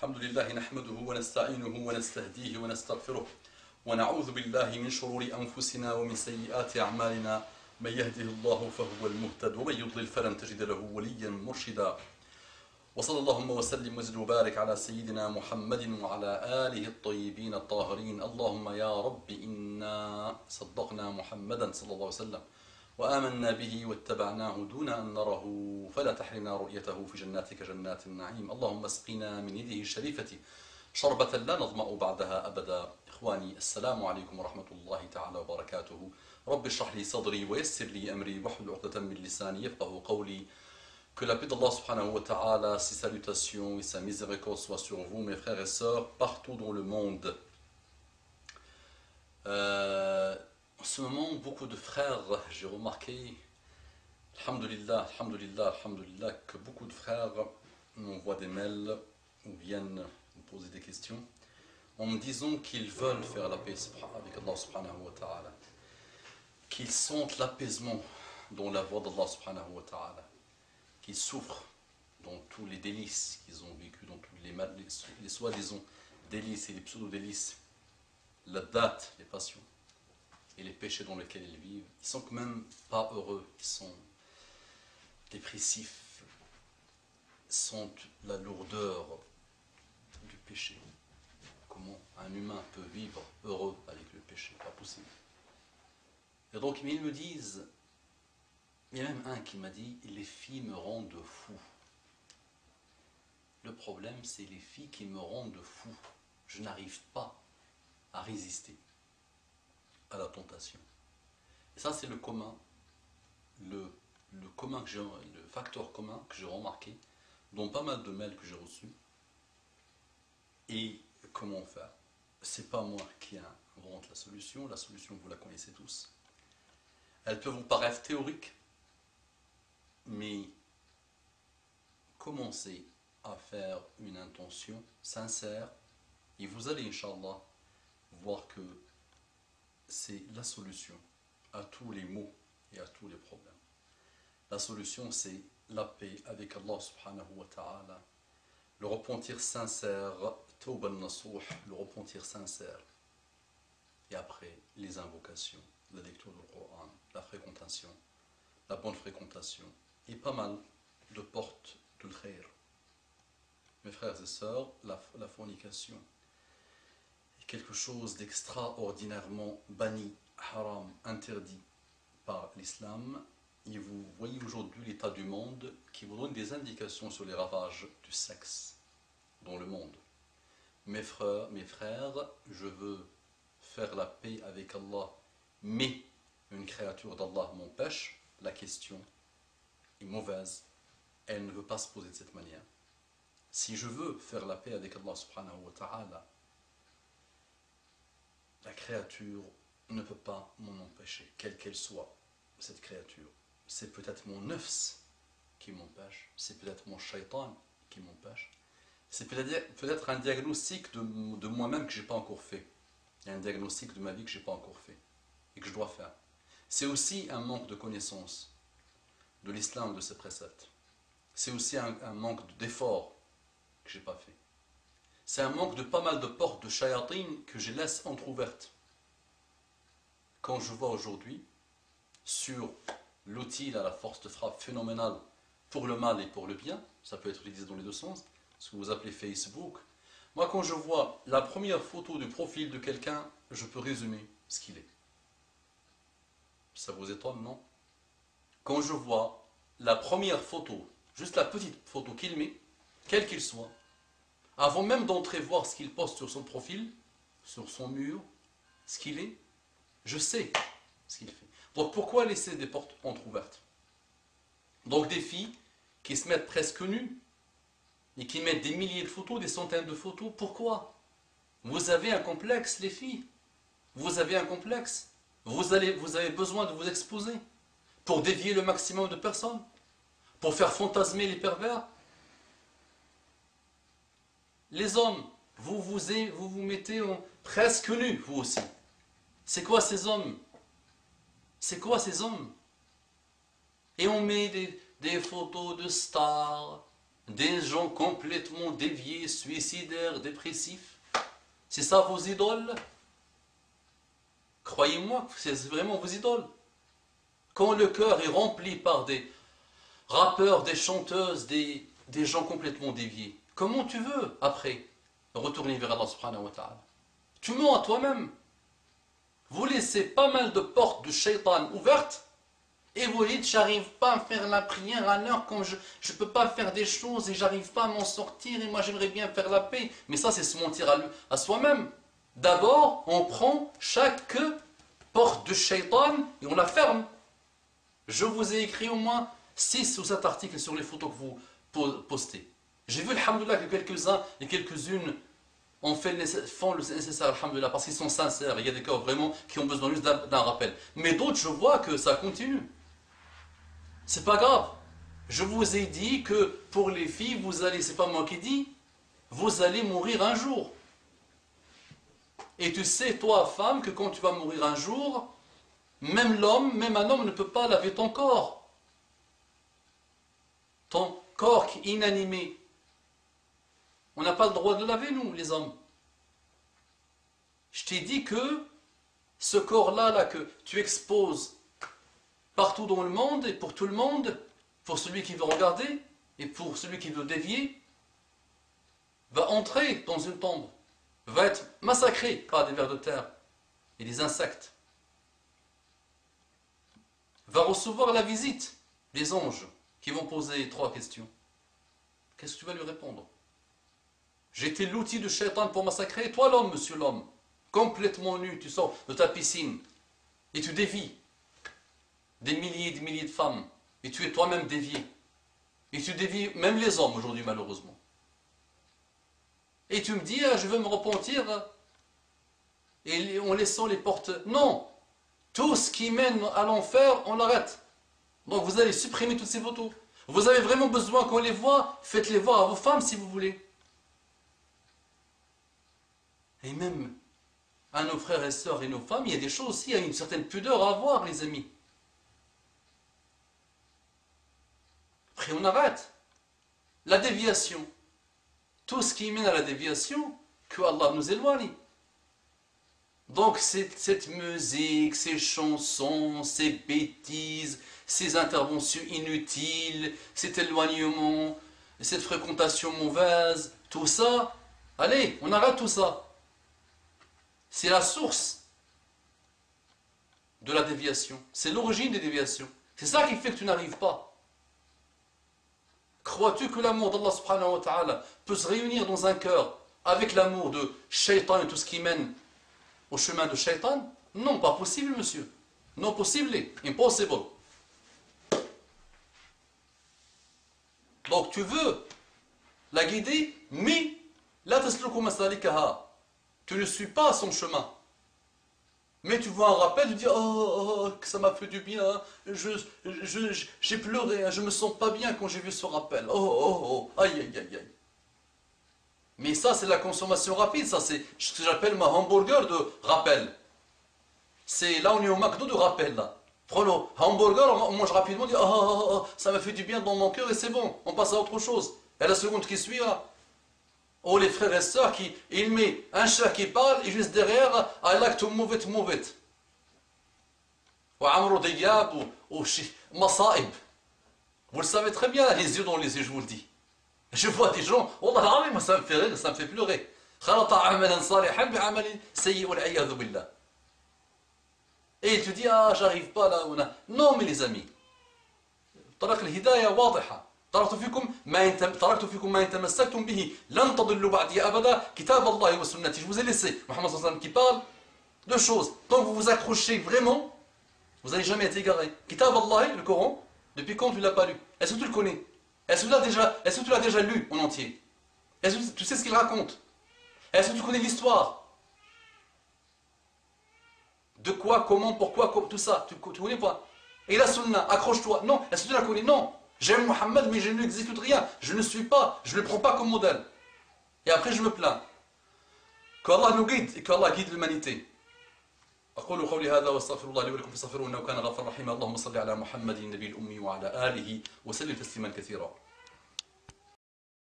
الحمد لله نحمده ونستعينه ونستهديه ونستغفره ونعوذ بالله من شرور أنفسنا ومن سيئات أعمالنا من يهده الله فهو المهتد ومن يضلل فلن تجد له وليا مرشدا وصلى اللهم وسلم وزد وبارك على سيدنا محمد وعلى آله الطيبين الطاهرين. اللهم يا رب إنا صدقنا محمدا صلى الله عليه وسلم وآمنا به واتبعناه دون أن نره فلا تحرمنا رؤيته في جناتك جنات النعيم. اللهم اسقنا من يده الشريفة شربة لا نظمأ بعدها أبدا. إخواني السلام عليكم ورحمة الله تعالى وبركاته. رب اشرح لي صدري ويسر لي أمري واحلل عقدة من لساني يفقهوا قولي. Que la paix d'Allah subhanahu wa ta'ala, ses salutations et sa miséricorde soient sur vous, mes frères et sœurs, partout dans le monde. En ce moment, beaucoup de frères, j'ai remarqué, alhamdulillah, alhamdulillah, alhamdulillah, que beaucoup de frères m'envoient des mails ou viennent me poser des questions en me disant qu'ils veulent faire la paix avec Allah subhanahu wa ta'ala, qu'ils sentent l'apaisement dans la voie d'Allah subhanahu wa ta'ala, qu'ils souffrent dans tous les délices qu'ils ont vécu, dans tous les soi-disant délices et les pseudo-délices, la date, les passions et les péchés dans lesquels ils vivent. Ils sont quand même pas heureux, ils sont dépressifs, ils sentent la lourdeur du péché. Comment un humain peut vivre heureux avec le péché? Pas possible. Et donc ils me disent, il y a même un qui m'a dit, les filles me rendent fou. Le problème, c'est les filles qui me rendent fou. Je n'arrive pas à résister à la tentation. Et ça, c'est le commun, le facteur commun que j'ai remarqué dans pas mal de mails que j'ai reçus. Et comment faire? C'est pas moi qui invente la solution vous la connaissez tous. Elle peut vous paraître théorique, mais commencez à faire une intention sincère et vous allez, Inch'Allah, voir que c'est la solution à tous les maux et à tous les problèmes. La solution, c'est la paix avec Allah subhanahu wa ta'ala, le repentir sincère, tawban nasuh, le repentir sincère, et après les invocations, la lecture du Coran, la fréquentation, la bonne fréquentation, et pas mal de portes de l'khair. Mes frères et sœurs, la fornication est quelque chose d'extraordinairement banni, haram, interdit par l'islam. Et vous voyez aujourd'hui l'état du monde qui vous donne des indications sur les ravages du sexe dans le monde. Mes frères, je veux faire la paix avec Allah, mais une créature d'Allah m'empêche. La question est mauvaise, elle ne veut pas se poser de cette manière. Si je veux faire la paix avec Allah subhanahu wa ta'ala, la créature ne peut pas m'en empêcher, quelle qu'elle soit, cette créature. C'est peut-être mon nafs qui m'empêche, c'est peut-être mon shaitan qui m'empêche, c'est peut-être un diagnostic de moi-même que je n'ai pas encore fait. Il y a un diagnostic de ma vie que je n'ai pas encore fait et que je dois faire. C'est aussi un manque de connaissance de l'islam, de ses préceptes. C'est aussi un manque d'effort que je n'ai pas fait. C'est un manque de pas mal de portes de shayatin que je laisse entrouvertes. Quand je vois aujourd'hui sur l'outil à la force de frappe phénoménale pour le mal et pour le bien, ça peut être utilisé dans les deux sens, ce que vous appelez Facebook. Moi, quand je vois la première photo du profil de quelqu'un, je peux résumer ce qu'il est. Ça vous étonne, non? Quand je vois la première photo, juste la petite photo qu'il met, quel qu'il soit, avant même d'entrer voir ce qu'il poste sur son profil, sur son mur, ce qu'il est, je sais ce qu'il fait. Donc pourquoi laisser des portes entrouvertes? Donc des filles qui se mettent presque nues et qui mettent des milliers de photos, des centaines de photos, pourquoi? Vous avez un complexe, les filles. Vous avez un complexe. Vous avez besoin de vous exposer pour dévier le maximum de personnes, pour faire fantasmer les pervers. Les hommes, vous vous mettez presque nus, vous aussi. C'est quoi ces hommes? C'est quoi ces hommes? Et on met des photos de stars, des gens complètement déviés, suicidaires, dépressifs. C'est ça vos idoles? Croyez-moi, c'est vraiment vos idoles. Quand le cœur est rempli par des rappeurs, des chanteuses, des gens complètement déviés, comment tu veux, après, retourner vers Allah subhanahu wa ta'ala? Tu mens à toi-même. Vous laissez pas mal de portes de shaitan ouvertes et vous dites, j'arrive pas à faire la prière à l'heure, comme je ne peux pas faire des choses et j'arrive pas à m'en sortir et moi j'aimerais bien faire la paix. Mais ça, c'est se mentir à soi-même. D'abord, on prend chaque porte de shaitan et on la ferme. Je vous ai écrit au moins 6 ou 7 articles sur les photos que vous postez. J'ai vu, alhamdoulilah, que quelques-uns et quelques-unes font le nécessaire, alhamdoulilah, parce qu'ils sont sincères. Il y a des cas vraiment qui ont besoin juste d'un rappel. Mais d'autres, je vois que ça continue. C'est pas grave. Je vous ai dit que pour les filles, vous allez, c'est pas moi qui dis, vous allez mourir un jour. Et tu sais, toi, femme, que quand tu vas mourir un jour, même un homme ne peut pas laver ton corps. Ton corps qui est inanimé. On n'a pas le droit de le laver, nous, les hommes. Je t'ai dit que ce corps-là, que tu exposes partout dans le monde, et pour tout le monde, pour celui qui veut regarder, et pour celui qui veut dévier, va entrer dans une tombe, va être massacré par des vers de terre et des insectes, va recevoir la visite des anges qui vont poser 3 questions. Qu'est-ce que tu vas lui répondre? J'ai été l'outil de shaitan pour massacrer. Toi l'homme, monsieur l'homme, complètement nu, tu sors de ta piscine et tu dévies des milliers de femmes. Et tu es toi-même dévié. Et tu dévies même les hommes aujourd'hui, malheureusement. Et tu me dis, je veux me repentir et en laissant les portes. Non! Tout ce qui mène à l'enfer, on l'arrête. Donc vous allez supprimer toutes ces photos. Vous avez vraiment besoin qu'on les voit, faites-les voir à vos femmes si vous voulez. Et même à nos frères et sœurs et nos femmes, il y a des choses aussi, il y a une certaine pudeur à avoir, les amis. Après, on arrête. La déviation. Tout ce qui mène à la déviation, que Allah nous éloigne. Donc, cette musique, ces chansons, ces bêtises, ces interventions inutiles, cet éloignement, cette fréquentation mauvaise, tout ça, allez, on arrête tout ça. C'est la source de la déviation. C'est l'origine des déviations. C'est ça qui fait que tu n'arrives pas. Crois-tu que l'amour d'Allah subhanahu wa ta'ala peut se réunir dans un cœur avec l'amour de shaitan et tout ce qui mène au chemin de shaitan? Non, pas possible, monsieur. Non possible, impossible. Donc tu veux la guider, mais la tasluku masalikaha. Tu ne suis pas son chemin. Mais tu vois un rappel, tu dis, oh, que ça m'a fait du bien, j'ai pleuré, je me sens pas bien quand j'ai vu ce rappel. Aïe, aïe, aïe, aïe. Mais ça, c'est la consommation rapide, ça, c'est ce que j'appelle ma hamburger de rappel. C'est là, on est au McDo de rappel, là. Prends le hamburger, on mange rapidement, on dit, ça m'a fait du bien dans mon cœur et c'est bon, on passe à autre chose. Et la seconde qui suit, là, oh, les frères et sœurs, il met un chat qui parle et juste derrière, I like to move it, move it. Ou Amro Diab, ou Masaib. Vous le savez très bien, les yeux dans les yeux, je vous le dis. Je vois des gens, oh là là, ça me fait rire, ça me fait pleurer. Et il te dit, j'arrive pas là où on a. Non, mais les amis, طريق الهداية واضحة. تركت فيكم ما إن تمسكتم به لن تضلوا بعدي أبدا كتاب الله وسنتي. Je vous ai laissé Mohammed sallallahu alayhi wa sallam qui parle de choses. Tant que vous vous accrochez vraiment, vous n'allez jamais être égaré. Kitab Allah, le Coran, depuis quand tu ne l'as pas lu? Est-ce que tu le connais? Est-ce que tu l'as déjà lu en entier? Est-ce que tu sais ce qu'il raconte? Est-ce que tu connais l'histoire? De quoi, comment, pourquoi, tout ça, tu connais pas? Et la sunna, accroche-toi. Non, est-ce que tu la connais? Non. J'aime Mohammed, mais je n'exécute rien. Je ne suis pas, je ne le prends pas comme modèle. Et après, je me plains. Qu'Allah nous guide et qu'Allah guide l'humanité. أقول قولي هذا واستغفر الله لي ولكم فاستغفروه إنه كان غفورا رحيما اللهم صل على محمد النبي الأمي وعلى آله وسلم تسليما كثيرا